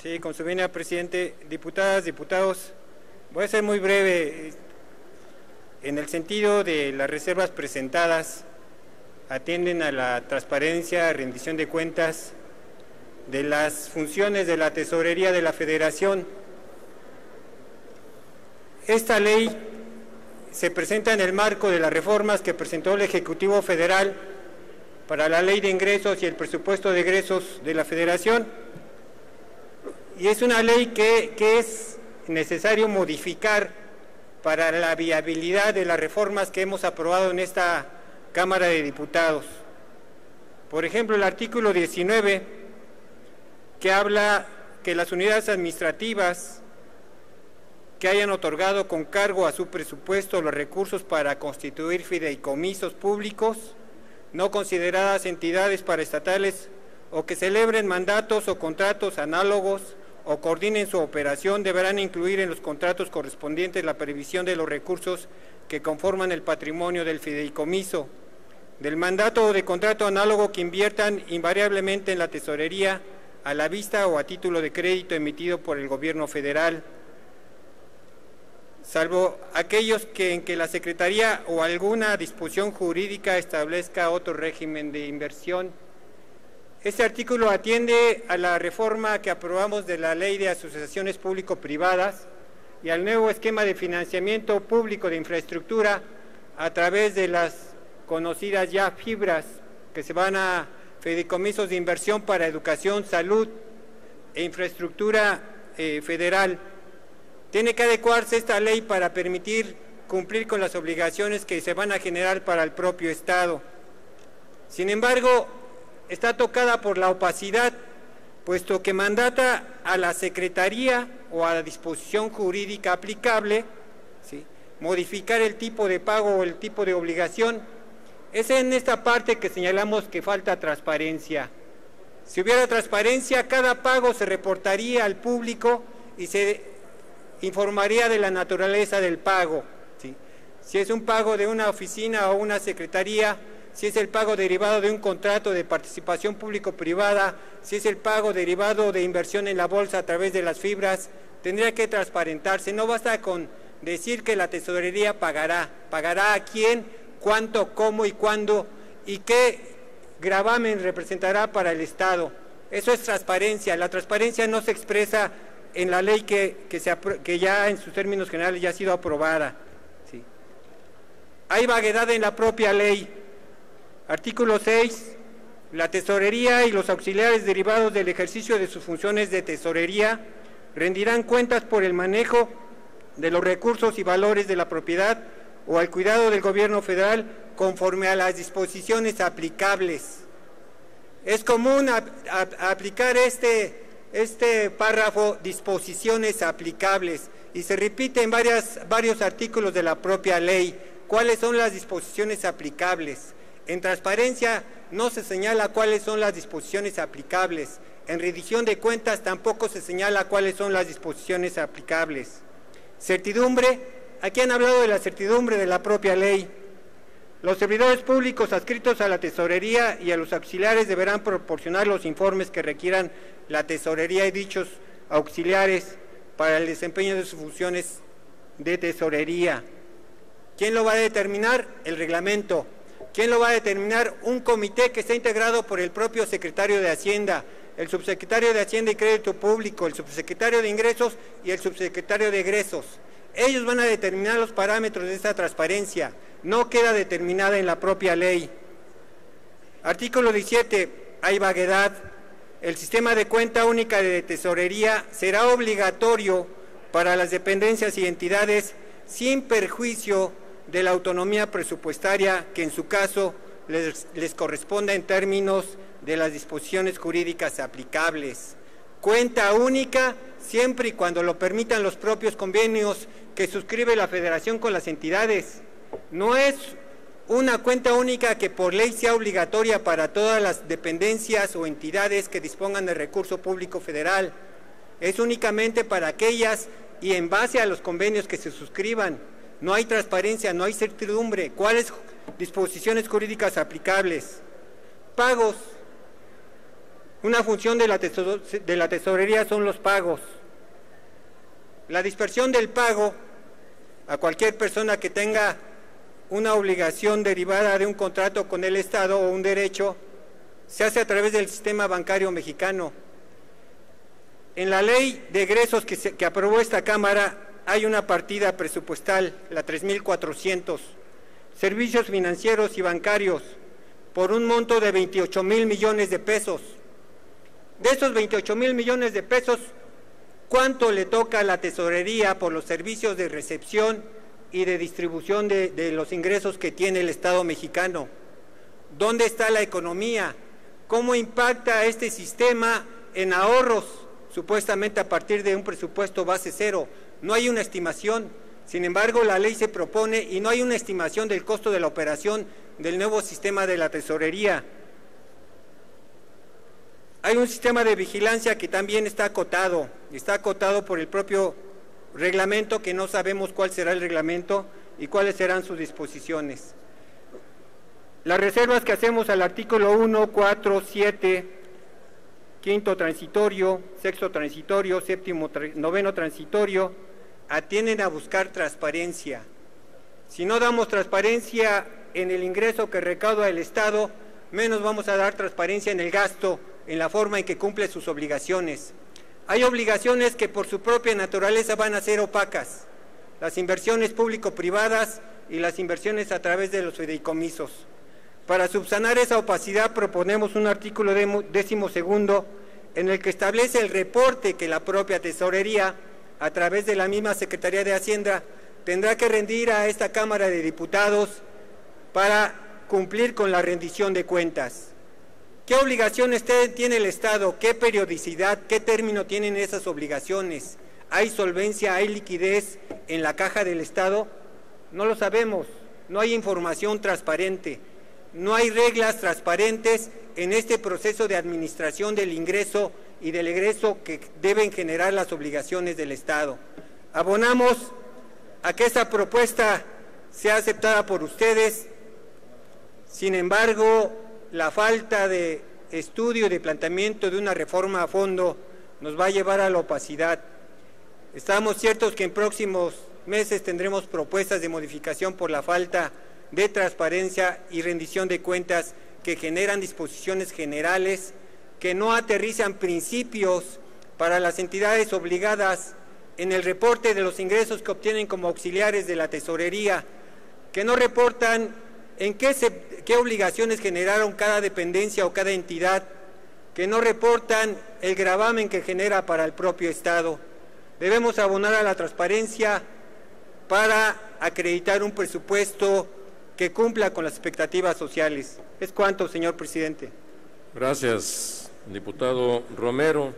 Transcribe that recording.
Sí, con su venia, presidente, diputadas, diputados, voy a ser muy breve. En el sentido de las reservas presentadas, atienden a la transparencia, rendición de cuentas de las funciones de la Tesorería de la Federación. Esta ley se presenta en el marco de las reformas que presentó el Ejecutivo Federal para la Ley de Ingresos y el Presupuesto de Egresos de la Federación. Y es una ley que es necesario modificar para la viabilidad de las reformas que hemos aprobado en esta Cámara de Diputados. Por ejemplo, el artículo 19, que habla que las unidades administrativas que hayan otorgado con cargo a su presupuesto los recursos para constituir fideicomisos públicos, no consideradas entidades paraestatales, o que celebren mandatos o contratos análogos o coordinen su operación, deberán incluir en los contratos correspondientes la previsión de los recursos que conforman el patrimonio del fideicomiso, del mandato o de contrato análogo que inviertan invariablemente en la tesorería a la vista o a título de crédito emitido por el gobierno federal, salvo aquellos en que la Secretaría o alguna disposición jurídica establezca otro régimen de inversión. Este artículo atiende a la reforma que aprobamos de la Ley de Asociaciones Público-Privadas y al nuevo esquema de financiamiento público de infraestructura a través de las conocidas ya fibras, que se van a fideicomisos de inversión para educación, salud e infraestructura federal. Tiene que adecuarse esta ley para permitir cumplir con las obligaciones que se van a generar para el propio Estado. Sin embargo, está tocada por la opacidad, puesto que mandata a la Secretaría o a la disposición jurídica aplicable, ¿sí?, modificar el tipo de pago o el tipo de obligación. Es en esta parte que señalamos que falta transparencia. Si hubiera transparencia, cada pago se reportaría al público y se informaría de la naturaleza del pago, ¿sí? Si es un pago de una oficina o una secretaría, si es el pago derivado de un contrato de participación público-privada, si es el pago derivado de inversión en la bolsa a través de las fibras, tendría que transparentarse. No basta con decir que la tesorería pagará a quién, cuánto, cómo y cuándo, y qué gravamen representará para el Estado. Eso es transparencia. La transparencia no se expresa en la ley que ya en sus términos generales ya ha sido aprobada, ¿sí? Hay vaguedad en la propia ley. Artículo 6. La tesorería y los auxiliares derivados del ejercicio de sus funciones de tesorería rendirán cuentas por el manejo de los recursos y valores de la propiedad o al cuidado del gobierno federal conforme a las disposiciones aplicables. Es común aplicar este párrafo, disposiciones aplicables, y se repite en varios artículos de la propia ley. ¿Cuáles son las disposiciones aplicables? En transparencia no se señala cuáles son las disposiciones aplicables. En rendición de cuentas tampoco se señala cuáles son las disposiciones aplicables. Certidumbre. Aquí han hablado de la certidumbre de la propia ley. Los servidores públicos adscritos a la tesorería y a los auxiliares deberán proporcionar los informes que requieran la tesorería y dichos auxiliares para el desempeño de sus funciones de tesorería. ¿Quién lo va a determinar? El reglamento. ¿Quién lo va a determinar? Un comité que está integrado por el propio secretario de Hacienda, el subsecretario de Hacienda y Crédito Público, el subsecretario de Ingresos y el subsecretario de Egresos. Ellos van a determinar los parámetros de esta transparencia. No queda determinada en la propia ley. Artículo 17. Hay vaguedad. El sistema de cuenta única de tesorería será obligatorio para las dependencias y entidades sin perjuicio de la autonomía presupuestaria que en su caso les corresponda en términos de las disposiciones jurídicas aplicables. Cuenta única siempre y cuando lo permitan los propios convenios que suscribe la Federación con las entidades. No es una cuenta única que por ley sea obligatoria para todas las dependencias o entidades que dispongan de recurso público federal. Es únicamente para aquellas y en base a los convenios que se suscriban. No hay transparencia, no hay certidumbre. ¿Cuáles disposiciones jurídicas aplicables? Pagos. Una función de la tesorería son los pagos. La dispersión del pago a cualquier persona que tenga una obligación derivada de un contrato con el Estado o un derecho se hace a través del sistema bancario mexicano. En la ley de egresos que aprobó esta Cámara hay una partida presupuestal, la 3,400, servicios financieros y bancarios, por un monto de 28,000 millones de pesos. De esos 28,000 millones de pesos, ¿cuánto le toca a la tesorería por los servicios de recepción y de distribución de los ingresos que tiene el Estado mexicano? ¿Dónde está la economía? ¿Cómo impacta este sistema en ahorros, supuestamente a partir de un presupuesto base cero? No hay una estimación. Sin embargo, la ley se propone y no hay una estimación del costo de la operación del nuevo sistema de la tesorería. Hay un sistema de vigilancia que también está acotado por el propio reglamento, que no sabemos cuál será el reglamento y cuáles serán sus disposiciones. Las reservas que hacemos al artículo 1, 4, 7, quinto transitorio, sexto transitorio, séptimo, noveno transitorio, atienden a buscar transparencia. Si no damos transparencia en el ingreso que recauda el Estado, menos vamos a dar transparencia en el gasto, en la forma en que cumple sus obligaciones. Hay obligaciones que por su propia naturaleza van a ser opacas, las inversiones público-privadas y las inversiones a través de los fideicomisos. Para subsanar esa opacidad proponemos un artículo 12º en el que establece el reporte que la propia tesorería, a través de la misma Secretaría de Hacienda, tendrá que rendir a esta Cámara de Diputados para cumplir con la rendición de cuentas. ¿Qué obligaciones tiene el Estado? ¿Qué periodicidad? ¿Qué término tienen esas obligaciones? ¿Hay solvencia? ¿Hay liquidez en la caja del Estado? No lo sabemos. No hay información transparente. No hay reglas transparentes en este proceso de administración del ingreso y del egreso que deben generar las obligaciones del Estado. Abonamos a que esta propuesta sea aceptada por ustedes. Sin embargo, la falta de estudio y de planteamiento de una reforma a fondo nos va a llevar a la opacidad. Estamos ciertos que en próximos meses tendremos propuestas de modificación por la falta de transparencia y rendición de cuentas que generan disposiciones generales, que no aterrizan principios para las entidades obligadas en el reporte de los ingresos que obtienen como auxiliares de la tesorería, que no reportan en qué obligaciones generaron cada dependencia o cada entidad, que no reportan el gravamen que genera para el propio Estado. Debemos abonar a la transparencia para acreditar un presupuesto que cumpla con las expectativas sociales. Es cuanto, señor presidente. Gracias, diputado Romero.